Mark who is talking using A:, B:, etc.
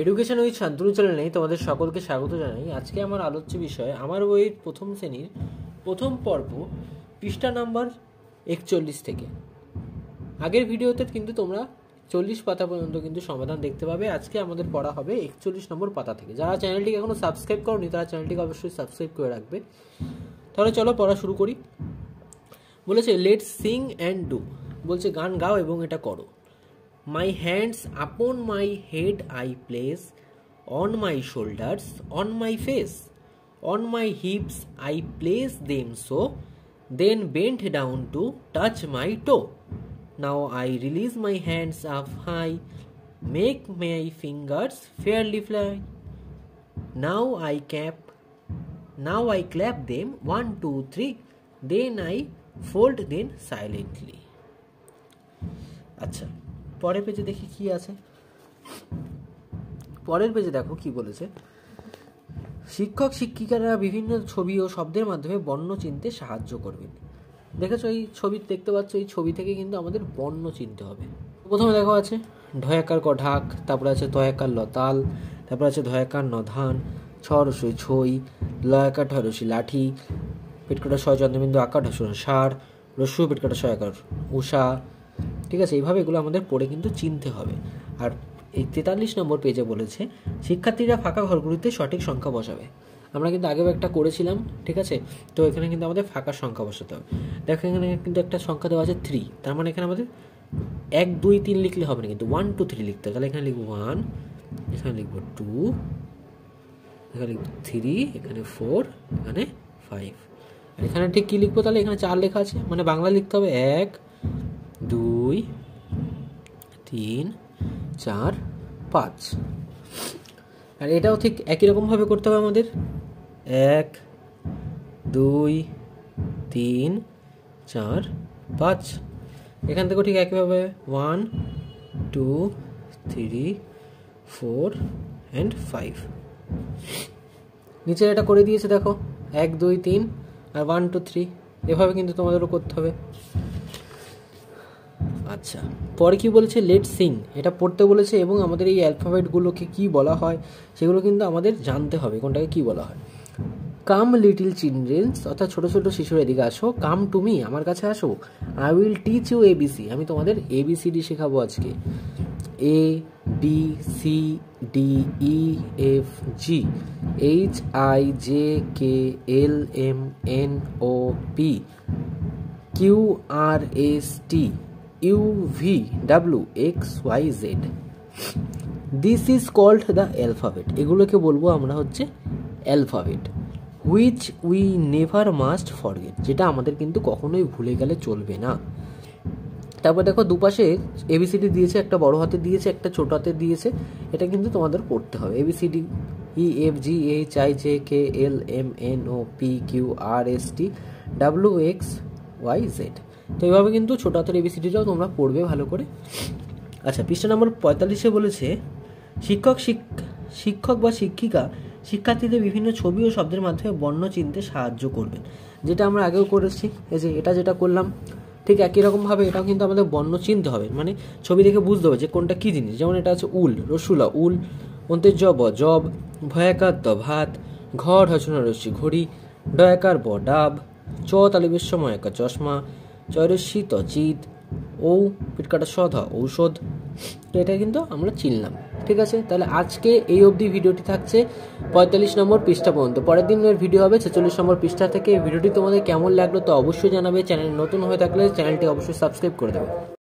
A: Education with Shantanu চ্যানেলে তোমাদের সকলকে স্বাগত জানাই। আজকে আমার আলোচ্য বিষয় আমার বইয়ের প্রথম শ্রেণীর প্রথম পর্ব পৃষ্ঠা নাম্বার 41 থেকে। আগের ভিডিওতে কিন্তু তোমরা 40 পাতা পর্যন্ত কিন্তু সমাধান দেখতে পাবে। আজকে আমাদের পড়া হবে 41 নম্বর পাতা থেকে। যারা চ্যানেলটিকে এখনো সাবস্ক্রাইব করোনি তারা চ্যানেলটিকে অবশ্যই সাবস্ক্রাইব করে রাখবে। তাহলে চলো পড়া শুরু করি। বলেছে লেটস সিং অ্যান্ড ডু, বলছে গান গাও এবং এটা করো। My hands upon my head I place, on my shoulders, on my face, on my hips I place them so, then bend down to touch my toe. Now I release my hands up high, make my fingers fairly fly. Now I clap them 1, 2, 3, then I fold them silently. আচ্ছা, পরের পেজে দেখি কি আছে। পরের পেজে দেখো কি বলেছে, শিক্ষক শিক্ষিকারা বিভিন্ন ছবি ও শব্দের মাধ্যমে বর্ণ চিনতে সাহায্য করবেন। দেখেছো এই ছবি দেখতে পাচ্ছ, এই ছবি থেকে কিন্তু আমাদের বর্ণ চিনতে হবে। প্রথমে দেখো আছে ঢয়াকার ক ঢাক, তারপরে আছে তয়াকার লতাল, তারপরে আছে ধয়াকার নধান, ছ রসই ছই, লয়াকার ঢরসি লাঠি, পেটকাটা ছয় চন্দ্রবিন্দু আকার ঢসুন সার, রস্যু পেটকাটা ছয় আকার উষা। ঠিক আছে, এইভাবে এগুলো আমাদের পড়ে কিন্তু চিনতে হবে। আর এই 43 নম্বর পেজে বলেছে শিক্ষার্থীরা ফাঁকা ঘরগুলিতে সঠিক সংখ্যা বসাবে। আমরা কিন্তু আগেও একটা করেছিলাম, ঠিক আছে। তো এখানে কিন্তু আমাদের ফাঁকা সংখ্যা বসাতে হবে। দেখো এখানে কিন্তু একটা সংখ্যা দেওয়া আছে 3, তার মানে এখানে আমাদের 1, 2, 3 লিখলে হবে না, কিন্তু 1, 2, 3 লিখতে হবে। তাহলে এখানে লিখবো 1, এখানে লিখবো 2, এখানে লিখবো 3, এখানে 4, এখানে 5। আর এখানে ঠিক কী লিখবো, তাহলে এখানে 4 লেখা আছে, মানে বাংলা লিখতে হবে 1, 2, 3, 4, 5। আর এটাও ঠিক একই রকমভাবে করতে হবে আমাদের, 1, 2, 3, 4, 5। এখান থেকেও ঠিক একইভাবে 1, 2, 3, 4 and 5। নিচে এটা করে দিয়েছে দেখো, 1, 2, 3 আর 1, 2, 3, এভাবে কিন্তু তোমাদেরও করতে হবে। আচ্ছা, পরে কি বলেছে, লেট সিং, এটা পড়তে বলেছে এবং আমাদের এই অ্যালফাবেটগুলোকে কি বলা হয় সেগুলো কিন্তু আমাদের জানতে হবে, কোনটাকে কি বলা হয়। কাম লিটিল চিলড্রেন্স, অর্থাৎ ছোটো ছোটো শিশুর এদিকে আসো। কাম টু মি, আমার কাছে আসো। I will teach you ABC, আমি তোমাদের ABCD শেখাবো আজকে। A B C D E F G H I J K L M N O P Q R S T U V W X Y Z। This is called the alphabet, এগুলোকে বলবো আমরা হচ্ছে alphabet. Which we never must forget, যেটা আমাদের কিন্তু কখনোই ভুলে গেলে চলবে না। তারপর দেখো দুপাশে ABCD দিয়েছে, একটা বড় হাতে দিয়েছে, একটা ছোট হাতে দিয়েছে। এটা কিন্তু তোমাদের পড়তে হবে। ABCD E F G H I J K L M N O P Q R S T W X Y Z। তো এইভাবে কিন্তু ছোট হাতের ABCDটাও তোমরা পড়বে ভালো করে। আচ্ছা, পৃষ্ঠা নম্বর 45-এ বলেছে শিক্ষক বা শিক্ষিকা শিক্ষার্থীদের বিভিন্ন ছবি ও শব্দের মাধ্যমে বর্ণ চিনতে সাহায্য করবেন। যেটা আমরা আগেও করেছি, এই যে এটা যেটা করলাম ঠিক একই রকমভাবে এটাও কিন্তু আমাদের বর্ণ চিনতে হবে, মানে ছবি দেখে বুঝতে হবে যে কোনটা কী জিনিস। যেমন এটা আছে উল, রসুলা উল, অন্তের জব জব, ভয়াকার দ ভাত, ঘর হসনা রশ্মি ঘড়ি, ডয়াকার ব ডাব, চ তালিবের সময় একা চশমা, চয়রশ্মি ত চিত, ও পিটকাটা সধা ঔষধ। তো এটা কিন্তু আমরা চিনলাম, ঠিক আছে। তাহলে আজকে এই অবধি ভিডিওটি থাকছে 45 নম্বর পৃষ্ঠা পর্যন্ত। পরের দিনের ভিডিও হবে 46 নম্বর পৃষ্ঠা থেকে। ভিডিওটি তোমাদের কেমন লাগলো তো অবশ্যই জানাবে। চ্যানেল নতুন হয়ে থাকলে চ্যানেলটি অবশ্যই সাবস্ক্রাইব করে দেবে।